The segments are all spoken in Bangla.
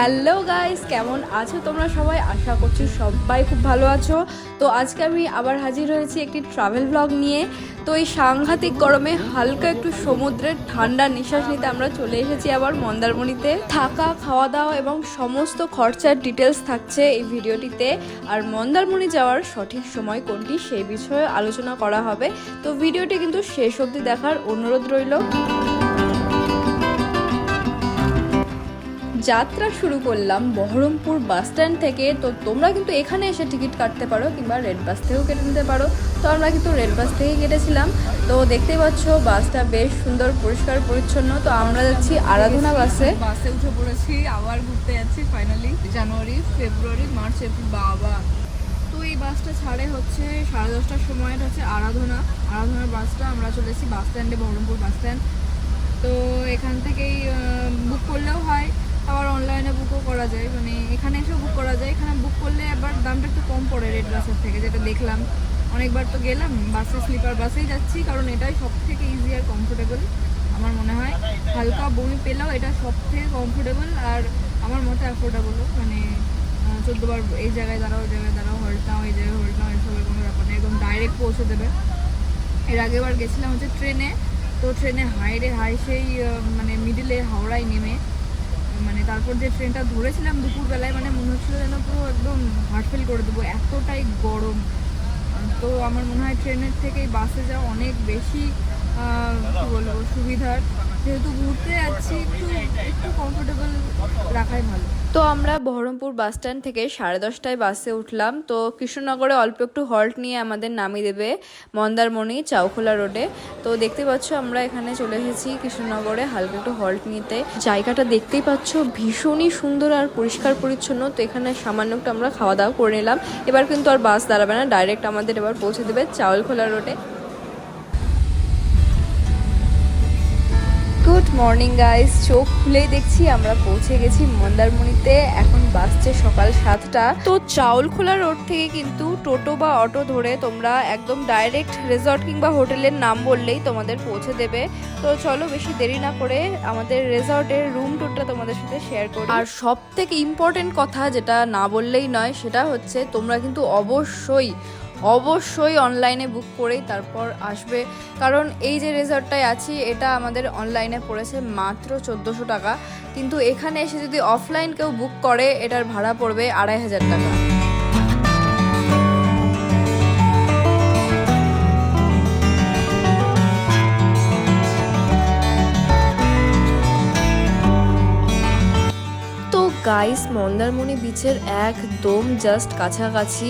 হ্যালো গাইস, কেমন আছো তোমরা সবাই? আশা করছি সবাই খুব ভালো আছো। তো আজকে আমি আবার হাজির হয়েছি একটি ট্রাভেল ব্লগ নিয়ে। তো এই সাংঘাতিক গরমে হালকা একটু সমুদ্রের ঠান্ডা নিঃশ্বাস নিতে আমরা চলে এসেছি আবার মন্দারমণিতে। থাকা, খাওয়া দাওয়া এবং সমস্ত খরচার ডিটেলস থাকছে এই ভিডিওটিতে। আর মন্দারমণি যাওয়ার সঠিক সময় কোনটি সেই বিষয়ে আলোচনা করা হবে। তো ভিডিওটি কিন্তু শেষ অবধি দেখার অনুরোধ রইল। যাত্রা শুরু করলাম বহরমপুর বাস স্ট্যান্ড থেকে। তো তোমরা কিন্তু এখানে এসে টিকিট কাটতে পারো কিংবা রেড বাস থেকেও কেটে নিতে পারো। তো আমরা কিন্তু রেড বাস থেকেই কেটেছিলাম। তো দেখতেই পাচ্ছ বাসটা বেশ সুন্দর, পরিষ্কার পরিচ্ছন্ন। তো আমরা যাচ্ছি আরাধনা বাসে উঠে পড়েছি, আবার ঘুরতে যাচ্ছি ফাইনালি। জানুয়ারি, ফেব্রুয়ারি, মার্চ, এপ্রিল, বাবা। তো এই বাসটা ছাড়ে হচ্ছে 10:30টার সময়। এটা হচ্ছে আরাধনার বাসটা। আমরা চলে এসেছি বাস স্ট্যান্ডে, বহরমপুর বাস স্ট্যান্ড। তো এখান থেকেই বুক করলেও হয়, আবার অনলাইনে বুকও করা যায়, মানে এখানে এসেও বুক করা যায়। এখানে বুক করলে আবার দামটা একটু কম পড়ে রেড বাসের থেকে, যেটা দেখলাম। অনেকবার তো গেলাম বাসে, স্লিপার বাসেই যাচ্ছি, কারণ এটাই সব থেকে ইজি আর কমফোর্টেবল আমার মনে হয়। হালকা বমি পেলেও এটা সব থেকে কমফোর্টেবল আর আমার মতে অ্যাফোর্ডেবলও। মানে 14 বার এই জায়গায় দাঁড়াও, ওই জায়গায় দাঁড়াও, হল্টাও, এই জায়গায় হল্টাও, এসবের কোনো ব্যাপার নেই, একদম ডাইরেক্ট পৌঁছে দেবে। এর আগেবার গেছিলাম হচ্ছে ট্রেনে। তো ট্রেনে হাই সেই মানে মিডিলে হাওড়ায় নেমে, মানে তারপর যে ট্রেনটা ধরেছিলাম দুপুরবেলায়, মানে মনে হচ্ছিল যেন পুরো একদম হার্ট ফেল করে দেবো, এতটাই গরম। তো আমার মনে হয় ট্রেনের থেকে বাসে যাওয়া অনেক বেশি কী বলবো সুবিধার। যেহেতু ঘুরতে যাচ্ছি, একটু কমফোর্টেবল রাখাই ভালো। তো আমরা বহরমপুর বাস স্ট্যান্ড থেকে 10:30টায় বাসে উঠলাম। তো কৃষ্ণনগরে অল্প একটু হল্ট নিয়ে আমাদের নামিয়ে দেবে মন্দারমণি চাউখোলা রোডে। তো দেখতে পাচ্ছ আমরা এখানে চলে এসেছি কৃষ্ণনগরে হালকা একটু হল্ট নিতে। জায়গাটা দেখতেই পাচ্ছ ভীষণই সুন্দর আর পরিষ্কার পরিচ্ছন্ন। তো এখানে সামান্য একটু আমরা খাওয়া দাওয়া করে নিলাম। এবার কিন্তু আর বাস দাঁড়াবে না, ডাইরেক্ট আমাদের এবার পৌঁছে দেবে চাউলখোলা রোডে। গুড মর্নিং গাইস, চোখ খুলেই দেখছি আমরা পৌঁছে গেছি মন্দারমণিতে। এখন বাসছে সকাল 7টা। তো চাউলখোলা রোড থেকে কিন্তু টোটো বা অটো ধরে তোমরা একদম ডাইরেক্ট রিসর্ট কিংবা হোটেলের নাম বললেই তোমাদের পৌঁছে দেবে। তো চলো বেশি দেরি না করে আমাদের রিসর্টের রুম টুরটা তোমাদের সাথে শেয়ার করি। আর সব থেকে ইম্পর্টেন্ট কথা যেটা না বললেই নয়, সেটা হচ্ছে তোমরা কিন্তু অবশ্যই অনলাইনে বুক করেই তারপর আসবে। কারণ এই যে রিসর্টটায় আছি এটা আমাদের অনলাইনে পড়েছে মাত্র 1400 টাকা, কিন্তু এখানে এসে যদি অফলাইন কেউ বুক করে এটার ভাড়া পড়বে 2500 টাকা। গাইস, মন্দারমণি বিচের একদম জাস্ট কাছাকাছি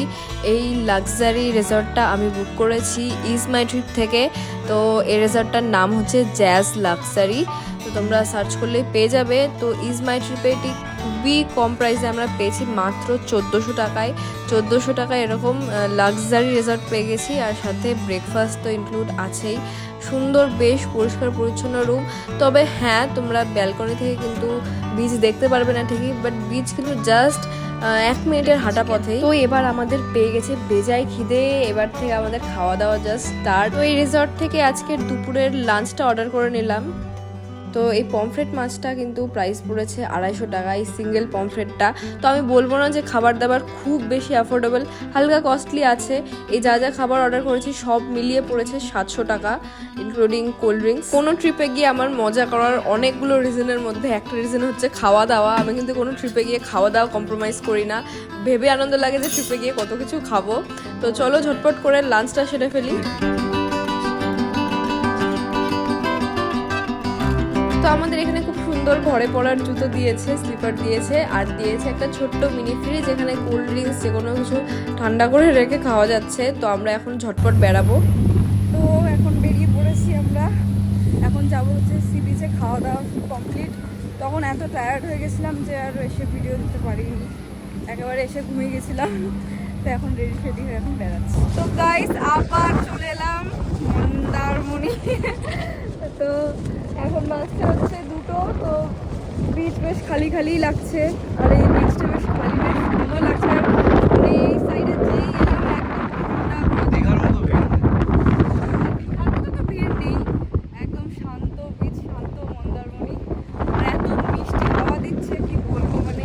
এই লাক্সারি রিসর্টটা আমি বুক করেছি ইজ মাই ট্রিপ থেকে। তো এই রিসর্টটার নাম হচ্ছে জ্যাজ লাক্সারি। তো তোমরা সার্চ করলেই পেয়ে যাবে। তো ইজ মাই ট্রিপে এটি খুবই কম প্রাইসে আমরা পেয়েছি, মাত্র 1400 টাকায়। 1400 টাকায় এরকম লাক্সারি রিসর্ট পেয়ে গেছি, আর সাথে ব্রেকফাস্ট তো ইনক্লুড আছেই। সুন্দর, বেশ পরিষ্কার পরিচ্ছন্ন রুম। তবে হ্যাঁ, তোমরা ব্যালকনি থেকে কিন্তু বিচ দেখতে পারবে না ঠিকই, বাট বিচ কিন্তু জাস্ট 1 মিনিটের হাঁটা পথেই। তো এবার আমাদের পেয়ে গেছে বেজায় খিদে, এবার থেকে আমাদের খাওয়া দাওয়া জাস্ট স্টার্ট। তো এই রিসর্ট থেকে আজকের দুপুরের লাঞ্চটা অর্ডার করে নিলাম। তো এই পমফ্রেট মাছটা কিন্তু প্রাইস পড়েছে 250 টাকা, এই সিঙ্গেল পমফ্রেটটা। তো আমি বলবো না যে খাবার দাবার খুব বেশি অ্যাফোর্ডেবল, হালকা কস্টলি আছে। এই যা খাবার অর্ডার করেছি সব মিলিয়ে পড়েছে 700 টাকা, ইনক্লুডিং কোল্ড ড্রিঙ্কস। কোনো ট্রিপে গিয়ে আমার মজা করার অনেকগুলো রিজনের মধ্যে একটা রিজন হচ্ছে খাওয়া দাওয়া। আমি কিন্তু কোনো ট্রিপে গিয়ে খাওয়া দাওয়া কম্প্রোমাইজ করি না, ভেবে আনন্দ লাগে যে ট্রিপে গিয়ে কত কিছু খাবো। তো চলো ঝটপট করে লাঞ্চটা সেরে ফেলি। তো আমাদের এখানে খুব সুন্দর ঘরে পড়ার জুতো দিয়েছে, স্লিপার দিয়েছে, আর দিয়েছে একটা ছোট্ট মিনি ফ্রিজ যেখানে কোল্ড ড্রিঙ্কস যে কোনো কিছু ঠান্ডা করে রেখে খাওয়া যাচ্ছে। তো আমরা এখন ঝটপট বেরাবো। তো এখন বেরিয়ে পড়েছি আমরা। এখন যাবো হচ্ছে সি বিচে। খাওয়া দাওয়া কমপ্লিট। তখন এত টায়ার্ড হয়ে গেছিলাম যে আর এসে ভিডিও দিতে পারিনি, একেবারে এসে ঘুমিয়ে গেছিলাম। তো এখন রেডি হয়ে এখন বেড়াচ্ছি। তো গাইস, আবার চলে এলাম মন্দারমণি। তো এখন বাজছে হচ্ছে 2টো। তো বিচ বেশ খালি লাগছে, আর এই বিচটা বেশ খালি, বেশ সুন্দর লাগছে। মানে এই সাইডে যেই একদম তো ভিড় নেই, একদম শান্ত বিচ, শান্ত মন্দারমণি। আর এত মিষ্টি হাওয়া দিচ্ছে কি বলবো, মানে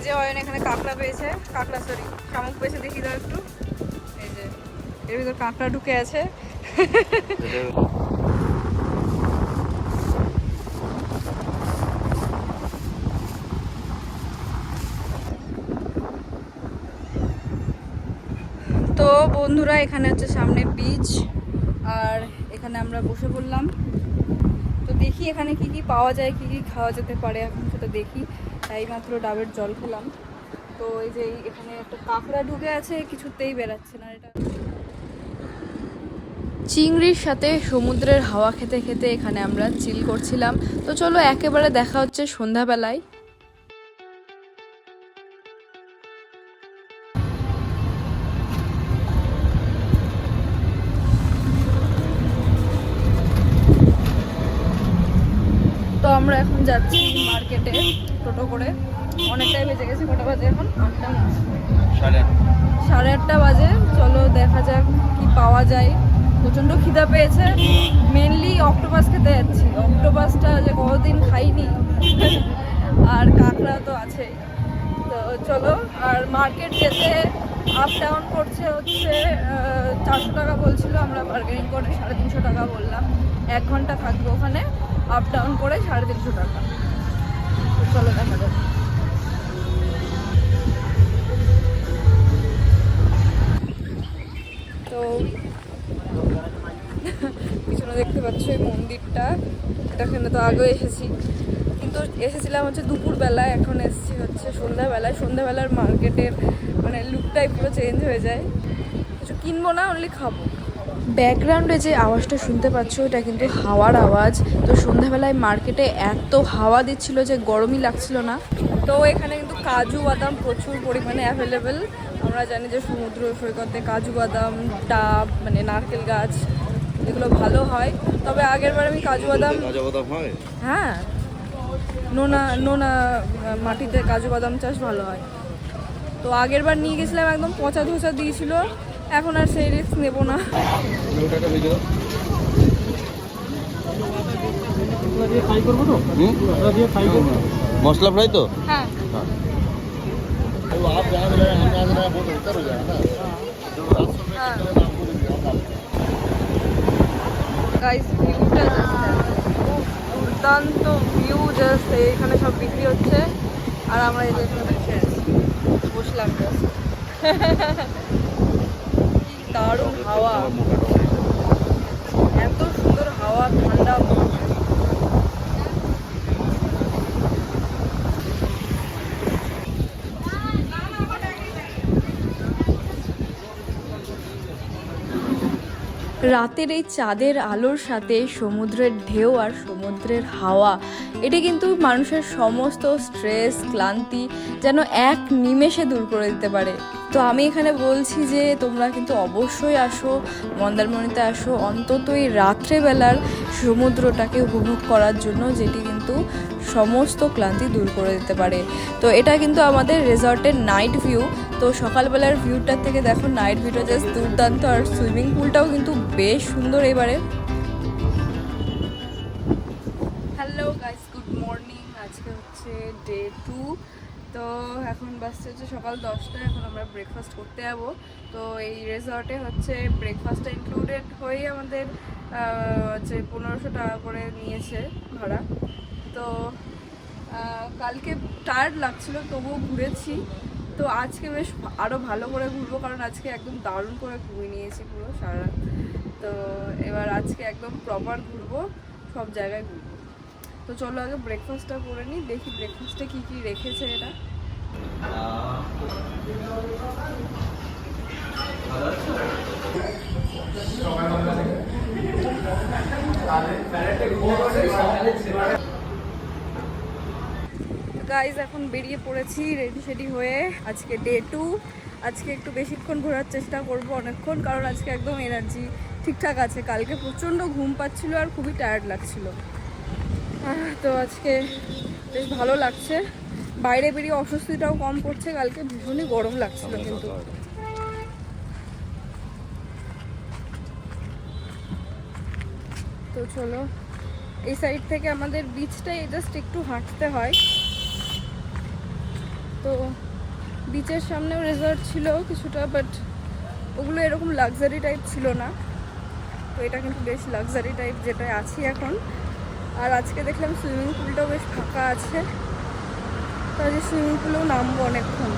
যে অয়ন এখানে কাঁকড়া পেয়েছে, কাঁকড়া সরি শামুক পেয়েছে, দেখি দাও একটু। এই যে এর ভিতর কাঁকড়া ঢুকে আছে। তো বন্ধুরা এখানে হচ্ছে সামনে বিচ, আর এখানে আমরা বসে পড়লাম। তো দেখি এখানে কি কি পাওয়া যায়, কি কি খাওয়া যেতে পারে, এখন সেটা দেখি। এই মাত্র ডাবের জল খেলাম। তো এই যে এখানে একটা কাঁকড়া ঢুকে আছে, কিছুতেই বেরাচ্ছে না এটা। চিংড়ির সাথে সমুদ্রের হাওয়া খেতে খেতে এখানে আমরা চিল করছিলাম। তো চলো একেবারে দেখা হচ্ছে সন্ধ্যাবেলায়। তো আমরা এখন যাচ্ছি মার্কেটে টোটো করে। অনেকটাই বেজে গেছে, কটা বাজে এখন? 8:30 বাজে। চলো দেখা যাক কি পাওয়া যায়। প্রচণ্ড খিদা পেয়েছে, মেনলি অক্টোপাস খেতে যাচ্ছি। অক্টোপাসটা যে কতদিন খাইনি, আর কাঁকড়া তো আছেই। তো চলো। আর মার্কেট যেতে আপ ডাউন করছে হচ্ছে 400 টাকা বলছিল, আমরা বার্গেনিং করে 350 টাকা বললাম। 1 ঘন্টা থাকবো ওখানে, আপ ডাউন করে 350 টাকা। তো চলো দেখা যাক। তো পিছনে দেখতে পাচ্ছ এই মন্দিরটা, এখানে তো আগেও এসেছি, কিন্তু এসেছিলাম হচ্ছে দুপুরবেলায়, এখন এসেছি হচ্ছে সন্ধ্যাবেলায়। সন্ধ্যাবেলার মার্কেটের মানে লুকটাই পুরো চেঞ্জ হয়ে যায়। কিছু কিনবো না, অনলি খাবো। ব্যাকগ্রাউন্ডে যে আওয়াজটা শুনতে পাচ্ছ এটা কিন্তু হাওয়ার আওয়াজ। তো সন্ধ্যাবেলায় মার্কেটে এত হাওয়া দিচ্ছিল যে গরমই লাগছিল না। তো এখানে কিন্তু কাজু বাদাম প্রচুর পরিমাণে অ্যাভেলেবেল। আমরা জানি যে সমুদ্র সৈকতে কাজু বাদাম, ডাব মানে নারকেল গাছ, এগুলো ভালো হয়। তবে আগেরবার আমি কাজু বাদাম হয়, হ্যাঁ, নোনা নোনা মাটিতে কাজু বাদাম চাষ ভালো হয়। তো আগেরবার নিয়ে গেছিলাম, একদম পচা ধোসা দিয়েছিল। এখন আর সেই রিস্ক নেবো না। মশলা ফ্রাই তো, হ্যাঁ। গাইস ভিউটা দুর্দান্ত ভিউ, জাস্ট এখানে সব বিক্রি হচ্ছে আর আমরা এই যে এখানে বসে আছি, বসলাম জাস্ট। দারুণ হাওয়া, এত সুন্দর হাওয়া, ঠান্ডা। রাতের এই চাঁদের আলোর সাথে সমুদ্রের ঢেউ আর সমুদ্রের হাওয়া, এটা কিন্তু মানুষের সমস্ত স্ট্রেস ক্লান্তি যেন এক নিমেষে দূর করে দিতে পারে। তো আমি এখানে বলছি যে তোমরা কিন্তু অবশ্যই আসো, মন্দারমণিতে আসো, অন্তত এই রাত্রেবেলার সমুদ্রটাকে উপভোগ করার জন্য, যেটি কিন্তু সমস্ত ক্লান্তি দূর করে দিতে পারে। তো এটা কিন্তু আমাদের রিসর্টের নাইট ভিউ। তো সকালবেলার ভিউটার থেকে দেখো নাইট ভিউটা জাস্ট দুর্দান্ত। আর সুইমিং পুলটাও কিন্তু বেশ সুন্দর এবারে। Hello guys, good morning. আজকে হচ্ছে ডে 2। তো এখন বাসছে হচ্ছে সকাল 10টা। এখন আমরা ব্রেকফাস্ট করতে যাবো। তো এই রিসর্টে হচ্ছে ব্রেকফাস্টটা ইনক্লুডেড হয়েই আমাদের হচ্ছে 1500 টাকা করে নিয়েছে ভাড়া। তো কালকে টায়ার্ড লাগছিল, তবুও ঘুরেছি। তো আজকে বেশ আরও ভালো করে ঘুরবো, কারণ আজকে একদম দারুণ করে ঘুমিয়ে নিয়েছি পুরো সারা রাত। তো এবার আজকে একদম প্রপার ঘুরবো, সব জায়গায় ঘুরবো। তো চলো আগে ব্রেকফাস্টটা করে নিই, দেখি ব্রেকফাস্টে কী কী রেখেছে এরা। গাইজ এখন বেরিয়ে পড়েছি রেডি সেডি হয়ে। আজকে ডে 2। আজকে একটু বেশিক্ষণ ঘোরার চেষ্টা করব, অনেকক্ষণ, কারণ আজকে একদম এনার্জি ঠিকঠাক আছে। কালকে প্রচণ্ড ঘুম পাচ্ছিল আর খুবই টায়ার্ড লাগছিল। তো আজকে বেশ ভালো লাগছে। বাইরে বেরিয়ে অস্বস্তিটাও কম করছে, কালকে ভীষণই গরম লাগছিল কিন্তু। তো চলো, এই সাইড থেকে আমাদের বিচটাই জাস্ট একটু হাঁটতে হয়। তো বিচের সামনেও রিসর্ট ছিল কিছুটা, বাট ওগুলো এরকম লাক্সারি টাইপ ছিল না। তো এটা কিন্তু বেশ লাক্সারি টাইপ যেটায় আছি এখন। আর আজকে দেখলাম সুইমিং পুলটাও বেশ ফাঁকা আছে, তাহলে সুইমিং পুলেও নামবো অনেকক্ষণ।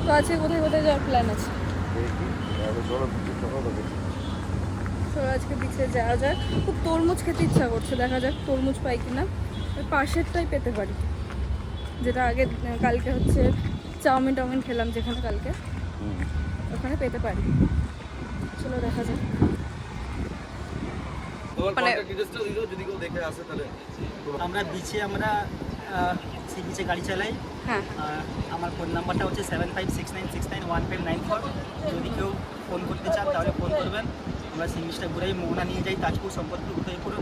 তো আজকে কোথায় কোথায় যাওয়ার প্ল্যান আছে? চলো আজকে বিচে যাওয়া যাক। খুব তরমুজ খেতে ইচ্ছা করছে, দেখা যাক তরমুজ পাই কিনা। ওই পাশেরটাই পেতে পারি, যেটা আগে কালকে হচ্ছে চাউমিন খেলাম যেখানে কালকে, ওখানে পেতে পারি। চলো দেখা যাক। আমরা বিচে সি বিচে গাড়ি চালাই। হ্যাঁ, আমার ফোন নাম্বারটা হচ্ছে 7569691594। যদি কেউ ফোন করতে চান তাহলে ফোন করবেন। আমরা সি বিচটা ঘুরাই, মোহনা নিয়ে যাই, তাজপুর, সম্পদপুর, উদয়পুর,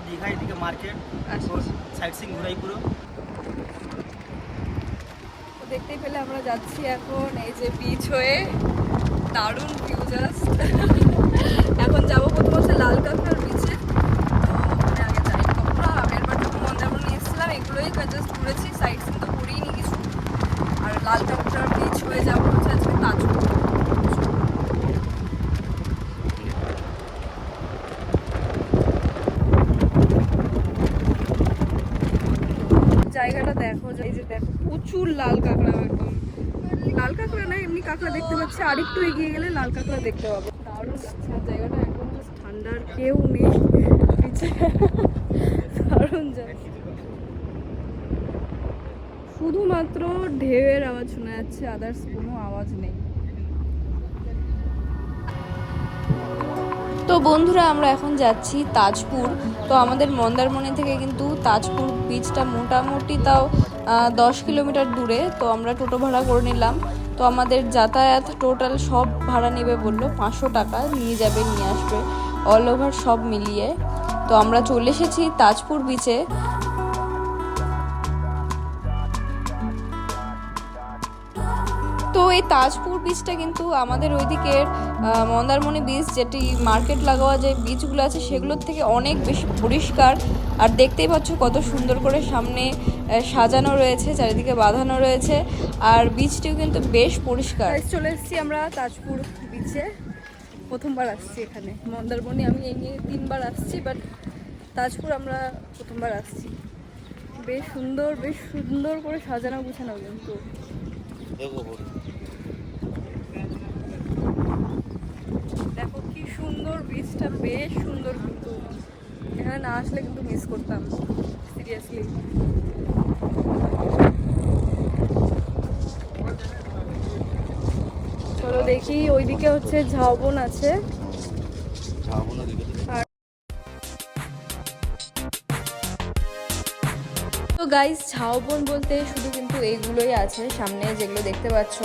দীঘা, এদিকে মার্কেট, সাইট সিং ঘুরাই পুরো। তো দেখতেই পেলে আমরা যাচ্ছি এখন এই যে বিচ হয়ে, দারুণ ভিউ জাস্ট। এখন যাবো প্রথম হচ্ছে লাল কাঁকড়ার বিচে। তো ওখানে আগে যাই কখনো, আগের বার যখন মন্দারমণি এসেছিলাম এগুলোই জাস্ট ঘুরেছি, সাইট সিন তো করিনি কিছু। আর লাল কাঁকড়ার বিচ হয়ে যাবো হচ্ছে আজকে তাজপুর। জায়গাটা দেখো, এই যে দেখো প্রচুর লাল কাঁকড়া, একদম লাল কাঁকড়া না এমনি কাঁকড়া দেখতে পাচ্ছি, আর একটু এগিয়ে গেলে লাল কাঁকড়া দেখতে পাবো। দারুণ লাগছে, আর জায়গাটা একদম ঠান্ডার, কেউ নেই বিচে, দারুণ জায়গা। শুধুমাত্র ঢেউয়ের আওয়াজ শোনা যাচ্ছে, আদার্স কোনো আওয়াজ নেই। তো বন্ধুরা আমরা এখন যাচ্ছি তাজপুর। তো আমাদের মন্দারমণি থেকে কিন্তু তাজপুর বিচটা মোটামুটি তাও 10 কিলোমিটার দূরে। তো আমরা টোটো ভাড়া করে নিলাম। তো আমাদের যাতায়াত টোটাল সব ভাড়া নেবে বললো 500 টাকা, নিয়ে যাবে নিয়ে আসবে অল ওভার সব মিলিয়ে। তো আমরা চলে এসেছি তাজপুর বিচে। তো এই তাজপুর বিচটা কিন্তু আমাদের ওইদিকের মন্দারমণি বিচ, যেটি মার্কেট লাগোয়া যে বিচগুলো আছে সেগুলোর থেকে অনেক বেশি পরিষ্কার। আর দেখতেই পাচ্ছ কত সুন্দর করে সামনে সাজানো রয়েছে, চারিদিকে বাঁধানো রয়েছে, আর বিচটিও কিন্তু বেশ পরিষ্কার। চলে এসেছি আমরা তাজপুর বিচে, প্রথমবার আসছি এখানে। মন্দারমণি আমি এই নিয়ে 3বার আসছি, বাট তাজপুর আমরা প্রথমবার আসছি। বেশ সুন্দর করে সাজানো গুছানো কিন্তু। দেখো কি সুন্দর বিচটা, বেশ সুন্দর, কিন্তু এখানে না আসলে কিন্তু মিস করতাম সিরিয়াসলি। চলো দেখি, ওইদিকে হচ্ছে ঝাউবন আছে। তো গাইস ঝাউবন বলতে শুধু কিন্তু এইগুলোই আছে সামনে যেগুলো দেখতে পাচ্ছ।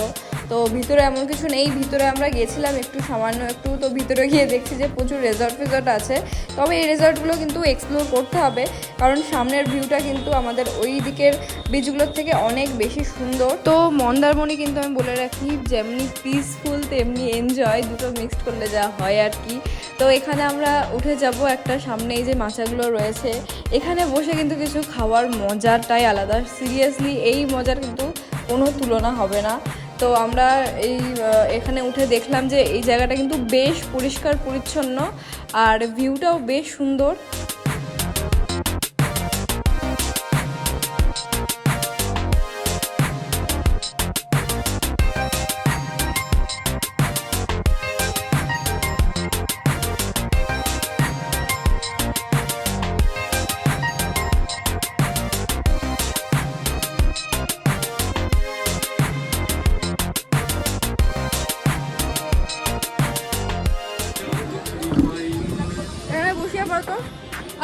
তো ভিতরে এমন কিছু নেই, ভিতরে আমরা গেছিলাম একটু সামান্য একটু। তো ভিতরে গিয়ে দেখছি যে প্রচুর রিসর্ট আছে, তবে এই রিসর্টগুলো কিন্তু এক্সপ্লোর করতে হবে, কারণ সামনের ভিউটা কিন্তু আমাদের ওই দিকের বিচগুলোর থেকে অনেক বেশি সুন্দর। তো মন্দারমণি কিন্তু আমি বলে রাখি যেমনি পিসফুল তেমনি এনজয়, দুটো মিক্সড করলে যা হয় আর কি। তো এখানে আমরা উঠে যাব একটা, সামনে এই যে মাচাগুলো রয়েছে, এখানে বসে কিন্তু কিছু খাওয়ার মজাটাই আলাদা। সিরিয়াসলি এই মজার কিন্তু কোনো তুলনা হবে না। তো আমরা এখানে উঠে দেখলাম যে এই জায়গাটা কিন্তু বেশ পরিষ্কার পরিচ্ছন্ন, আর ভিউটাও বেশ সুন্দর।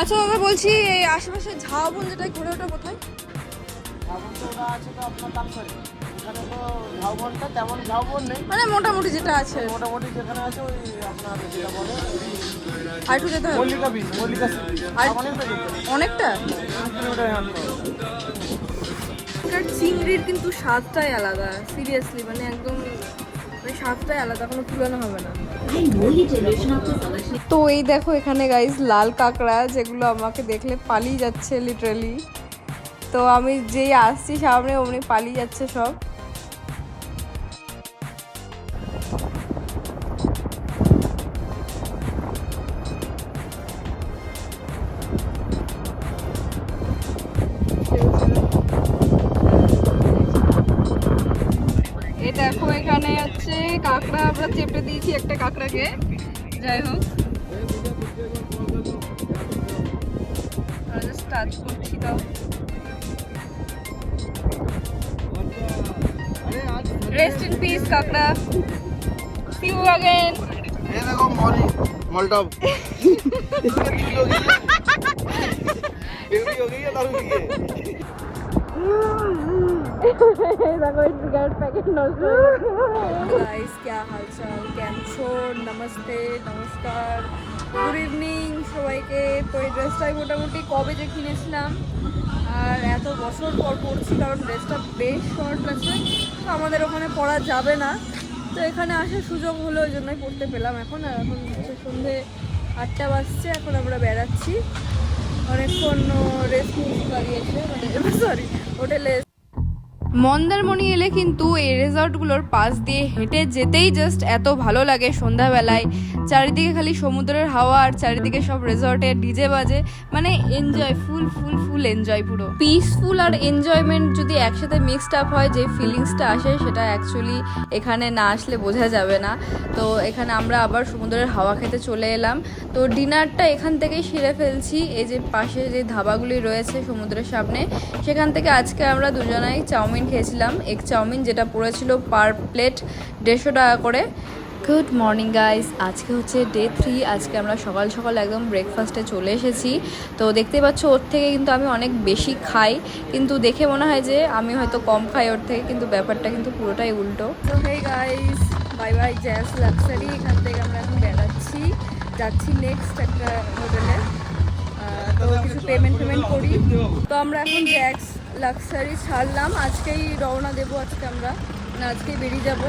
আচ্ছা দাদা বলছি, এই আশেপাশে ঝাউবন যেটা ঘুরে, ওটা কোথায়? মানে মোটামুটি যেটা আছে, মোটামুটি যেখানে আছে ওই আপনার যেটা বলে আর একটু যেতে হবে, মল্লিকা বিচ, মল্লিকা অনেকটা। চিংড়ির কিন্তু স্বাদটাই আলাদা সিরিয়াসলি, মানে একদম ওই স্বাদটাই আলাদা, কোনো তুলনা হবে না। তো এই দেখো এখানে গাইস লাল কাঁকড়া, যেগুলো আমাকে দেখলে পালিয়ে যাচ্ছে লিটারালি। তো আমি যেই আসছি সামনে অমনি পালিয়ে যাচ্ছে সব। এই দেখো এখানে হচ্ছে কাঁকড়া আমরা চেপে দিয়েছি একটা কাঁকড়াকে। যাই হোক টাচ করছি, তাও রেস্ট ইন পিস কাঁকড়া, সি ইউ अगेन। ये देखो मॉल्टो बेबी हो गई है दारू पी के। गाइस क्या हालचाल, কেমন છો? নমস্তে, নমস্কার, গুড ইভিনিং সবাইকে। তো এই ড্রেসটাই মোটামুটি কবে যে কিনেছিলাম আর এত বছর পর পরছি, কারণ ড্রেসটা বেশ শর্ট আছে, তো আমাদের ওখানে পরা যাবে না। তো এখানে আসার সুযোগ হলো, ওই জন্যই পরতে পেলাম। এখন আর এখন হচ্ছে সন্ধে 8টা বাজছে, এখন আমরা বেড়াচ্ছি। অনেকক্ষণ রেস্ট নিয়েছি বাড়ি এসে, মানে সরি হোটেলে। মন্দারমণি এলে কিন্তু এই রিসর্টগুলোর পাশ দিয়ে হেঁটে যেতেই জাস্ট এত ভালো লাগে সন্ধ্যাবেলায়। চারিদিকে খালি সমুদ্রের হাওয়া আর চারিদিকে সব রিসর্টে ডিজে বাজে, মানে এনজয়, ফুল ফুল ফুল এনজয়, পুরো পিসফুল। আর এনজয়মেন্ট যদি একসাথে মিক্সড আপ হয়, যে ফিলিংসটা আসে সেটা অ্যাকচুয়ালি এখানে না আসলে বোঝা যাবে না। তো এখানে আমরা আবার সমুদ্রের হাওয়া খেতে চলে এলাম। তো ডিনারটা এখান থেকেই সেরে ফেলছি। এই যে পাশে যে ধাবাগুলি রয়েছে সমুদ্রের সামনে, সেখান থেকে আজকে আমরা দুজনাই চাউমিন খেয়েছিলাম, এগ চাউমিন, যেটা পড়েছিল পার প্লেট 150 টাকা করে। গুড মর্নিং গাইস, আজকে হচ্ছে ডে 3। আজকে আমরা সকাল সকাল একদম ব্রেকফাস্টে চলে এসেছি। তো দেখতে পাচ্ছ ওর থেকে কিন্তু আমি অনেক বেশি খাই, কিন্তু দেখে মনে হয় যে আমি হয়তো কম খাই ওর থেকে, কিন্তু ব্যাপারটা কিন্তু পুরোটাই উল্টো। তো hey guys, bye bye jazz luxury. এখান থেকে আমরা এখন বেড়াচ্ছি, যাচ্ছি নেক্সট একটা হোটেলে। তো কিছু পেমেন্ট করি। তো আমরা এখন জ্যাক্স লাক্সারি ছাড়লাম, আজকেই রওনা দেবো। আজকেই বেরিয়ে যাব।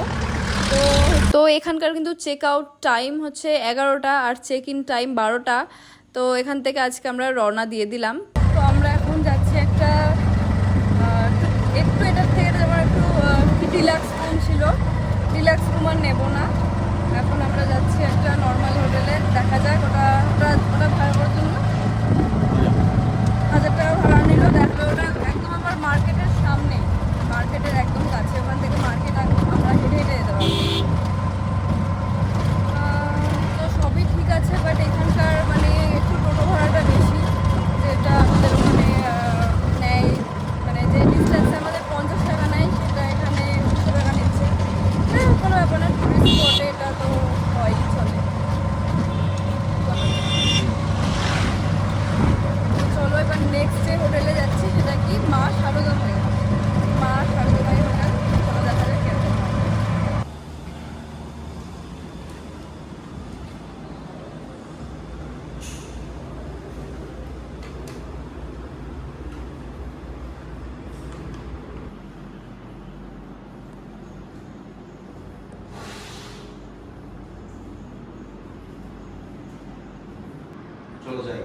তো এখানকার কিন্তু চেক আউট টাইম হচ্ছে 11টা আর চেক ইন টাইম 12টা। তো এখান থেকে আজকে আমরা রওনা দিয়ে দিলাম। তো আমরা এখন যাচ্ছি একটা একটু এটার থেকে আমার একটু ডিলাক্স রুম ছিল, ডিলাক্স রুম আর নেবো না। এখন আমরা যাচ্ছি একটা নর্মাল হোটেলে, দেখা যাক। ওটা ভাড়া করার জন্য 1000 টাকা ভাড়া নিল। দেখলো ওটা একদম আমার মার্কেটের সামনে, মার্কেটের একদম কাছে। ওখান থেকে মার্কেট আমরা হেঁটে যেতে পারবো। তো সবই ঠিক আছে, বাট এখানকার মানে একটু টোটো ভাড়াটা বেশি, যেটা আমাদের ওখানে নেয়। মানে যে ডিস্টেন্সে আমাদের 50 টাকা নেয়, সেটা এখানে 200 টাকা নিচ্ছে। কোনো ব্যাপার না, টুরিস্ট স্পটে এটা তো হয়ই, চলে। চলো এবার নেক্সট যে হোটেলে যাচ্ছি সেটা কি মা শারদাময়ী হোটেল। চলো দেখা যাক কেমন হয়। चलो जाए।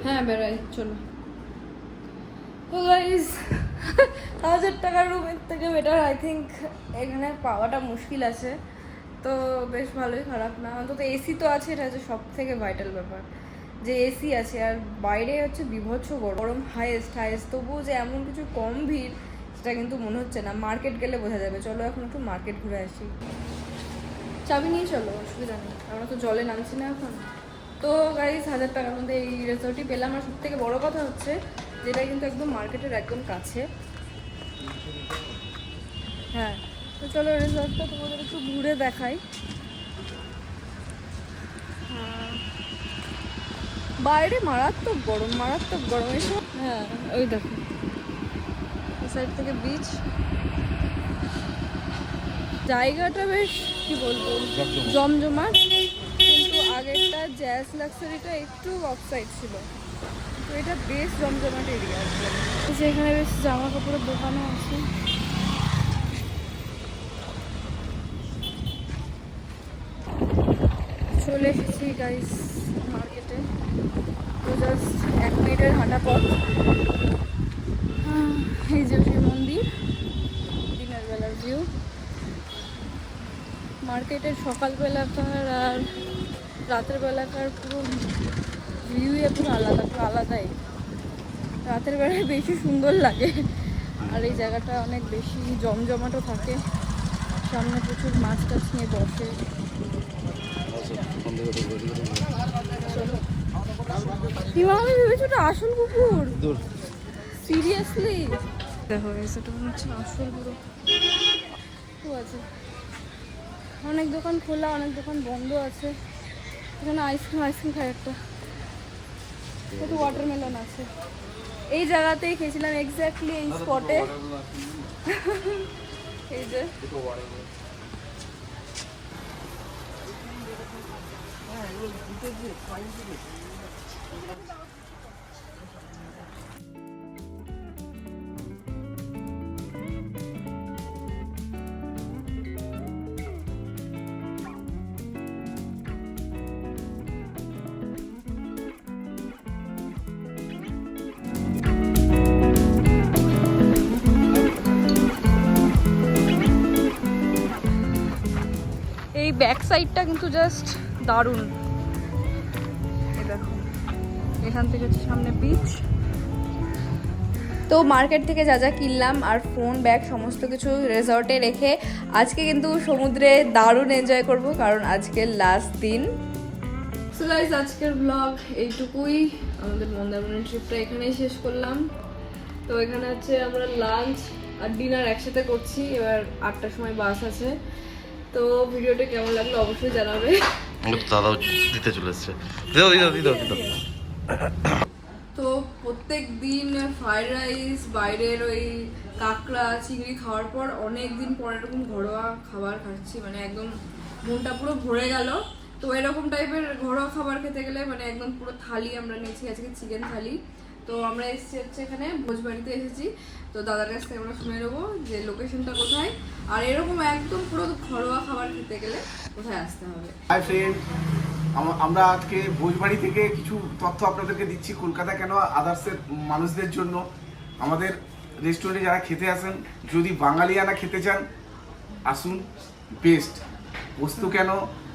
হ্যাঁ বেড়াই, চলো। তো গাইস 1000 টাকার রুমের থেকে বেটার আই থিঙ্ক এখানে পাওয়াটা মুশকিল আছে। তো বেশ ভালোই, খারাপ না। অন্তত এসি তো আছে, এটা হচ্ছে সব থেকে ভাইটাল ব্যাপার, যে এসি আছে। আর বাইরে হচ্ছে বিভৎস গরম, হাইয়েস্ট। তবুও যে এমন কিছু কম ভিড় সেটা কিন্তু মনে হচ্ছে না। মার্কেট গেলে বোঝা যাবে। চলো এখন একটু মার্কেট ঘুরে আসি। চাবি নিয়ে চলো, অসুবিধা নেই, আমরা তো জলে নামছি না এখন। তো গাইস 1000 টাকার মধ্যে এই রিসর্টটি পেলাম। আর সব থেকে বড়ো কথা হচ্ছে যেটা কিন্তু একদম মার্কেটের একদম কাছে। হ্যাঁ, তো চলো রিসর্টটা তোমাদের একটু ঘুরে দেখাই। বাইরে মারাত্মক গরম এসব। হ্যাঁ ওই দেখো, এই সাইড থেকে বিচ। জায়গাটা বেশ কি বলবো জমজমাট, কিন্তু আগেরটা জ্যাজ লাক্সারিটা একটু অফসাইড ছিল, তো এটা বেশ জমজমাট এরিয়া আছে। যেখানে বেশ জামা কাপড়ের দোকানও আছে। চলে এসেছি গাইস মার্কেটে। তো জাস্ট 1 মিনিটের হাঁটা পথ। এই যে সেই মন্দির, দিনের বেলার ভিউ। মার্কেটের সকালবেলাকার আর রাতের বেলাকার পুরো ভিউই পুরো আলাদাই। রাতের বেলায় বেশি সুন্দর লাগে, আর এই জায়গাটা অনেক বেশি জমজমাটো থাকে। সামনে প্রচুর মাছ টাছ নিয়ে বসে। আমি ভেবেছি ওটা আসল কুকুর, সিরিয়াসলি। দেখো সেটা মনে হচ্ছে আসল পুরো আছে। অনেক দোকান খোলা, অনেক দোকান বন্ধ আছে। এখানে আইসক্রিম খাই একটা, একটু ওয়াটারমেলন আছে। এই জায়গাতেই খেয়েছিলাম এক্স্যাক্টলি এই স্পটে। এই যে এই ব্যাক সাইডটা কিন্তু জাস্ট দারুণ। এই দেখো, এখান থেকে হচ্ছে সামনে বিচ। তো মার্কেট থেকে যা যা কিনলাম আর ফোন ব্যাগ সমস্ত কিছু রিসর্টে রেখে আজকে কিন্তু সমুদ্রে দারুণ এনজয় করব, কারণ আজকের লাস্ট দিন। সো গাইস, আজকের ব্লগ এইটুকুই। আমাদের মন্দারমণি ট্রিপটা এখানেই শেষ করলাম। তো এখানে হচ্ছে আমরা লাঞ্চ আর ডিনার একসাথে করছি। এবার 8টার সময় বাস আছে। তো ভিডিওটা কেমন লাগলো অবশ্যই জানাবে। দাদাও দিতে চলে এসছে। দিদাও। তো প্রত্যেক দিন ফ্রাইড রাইস, বাইরের ওই কাঁকড়া চিংড়ি খাওয়ার পর অনেক দিন পর এরকম ঘরোয়া খাবার খাচ্ছি, মানে একদম মনটা পুরো ভরে গেল। তো এরকম টাইপের ঘরোয়া খাবার খেতে গেলে মানে একদম পুরো থালি আমরা নিয়েছি আজকে, চিকেন থালি। তো আমরা এসেছি হচ্ছে এখানে ভোজবাড়িতে এসেছি। তো দাদার কাছ থেকে আমরা শুনে নেবো যে লোকেশনটা কোথায়, আর এরকম একদম পুরো ঘরোয়া খাবার খেতে গেলে কোথায় আসতে হবে। হাই ফ্রেন্ড, আমরা আজকে ভোজবাড়ি থেকে কিছু তথ্য আপনাদেরকে দিচ্ছি কলকাতা কেন আদার্সের মানুষদের জন্য। আমাদের রেস্টুরেন্টে যারা খেতে আসেন, যদি বাঙালিয়ানা খেতে চান আসুন, বেস্ট। বস্তু কেন,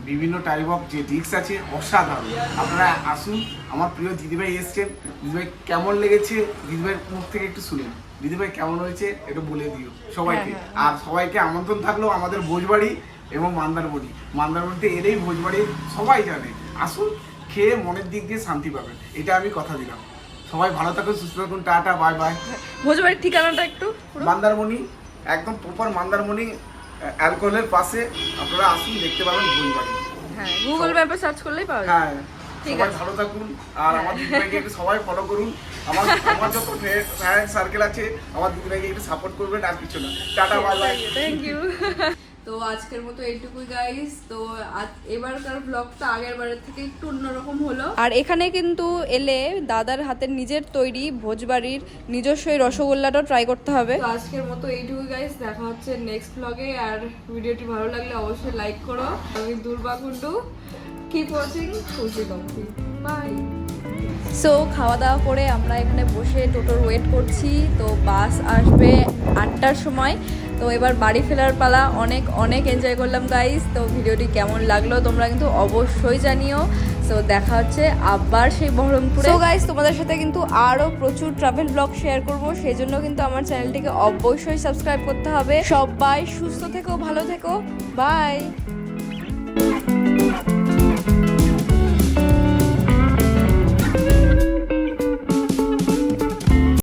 বিভিন্ন টাইপ অফ যে ডিশ আছে অসাধারণ। আপনারা আসুন। আমার প্রিয় দিদিভাই এসছেন, দিদিভাই কেমন লেগেছে দিদিভাইয়ের মুখ থেকে একটু শুনুন। দিদিভাই কেমন হয়েছে একটু বলে দিও সবাইকে। আর সবাইকে আমন্ত্রণ থাকলো আমাদের ভোজবাড়ি এবং মন্দারমণিতে এলেই ভোজবাড়ি সবাই জানে। আসুন, খেয়ে মনের দিক দিয়ে শান্তি পাবেন, এটা আমি কথা দিলাম। সবাই ভালো থাকুন, সুস্থ থাকুন, টাটা, বাই বাই। ভোজবাড়ির ঠিকানাটা একটু মন্দারমণি, একদম প্রপার মন্দারমণি অ্যালকোহলের পাশে। আপনারা আসুন, দেখতে পাবেন ভোজবাড়ি। হ্যাঁ, গুগল ম্যাপে সার্চ করলেই পাবেন। হ্যাঁ, ঠিক সবাই আছে। ভালো থাকুন। আর আমার দিদিভাইকে একটু সবাই ফলো করুন। আমার যত ফ্রেন্ড সার্কেল আছে আমার দিদিভাইকে একটু সাপোর্ট করবেন, আর কিছু না। Tata, bye bye. Thank you. তো আজকের মতো এইটুকুই গাইস। তো এবারকার ব্লগটা আগের বারের থেকে একটু অন্যরকম হলো। আর এখানে কিন্তু এলে দাদার হাতের নিজের তৈরি ভোজবাড়ির নিজস্ব এই রসগোল্লাটাও ট্রাই করতে হবে। তো আজকের মতো এইটুকুই গাইস, দেখা হচ্ছে নেক্সট ব্লগে। আর ভিডিওটি ভালো লাগলে অবশ্যই লাইক করো। আমি দুর্বা কুন্ডু, কিপ ওয়াচিং খুশি কম্পি, বাই। সো খাওয়া দাওয়া করে আমরা এখানে বসে টোটোর ওয়েট করছি। তো বাস আসবে 8টার সময়। তো এবার বাড়ি ফেরার পালা। অনেক এনজয় করলাম গাইস। তো ভিডিওটি কেমন লাগলো তোমরা কিন্তু অবশ্যই জানিও। সো দেখা হচ্ছে আবার সেই বহরমপুরে। সো গাইস, তোমাদের সাথে কিন্তু আরও প্রচুর ট্রাভেল ব্লগ শেয়ার করব, সেই জন্য কিন্তু আমার চ্যানেলটিকে অবশ্যই সাবস্ক্রাইব করতে হবে। সবাই সুস্থ থেকো, ভালো থেকো, বাই।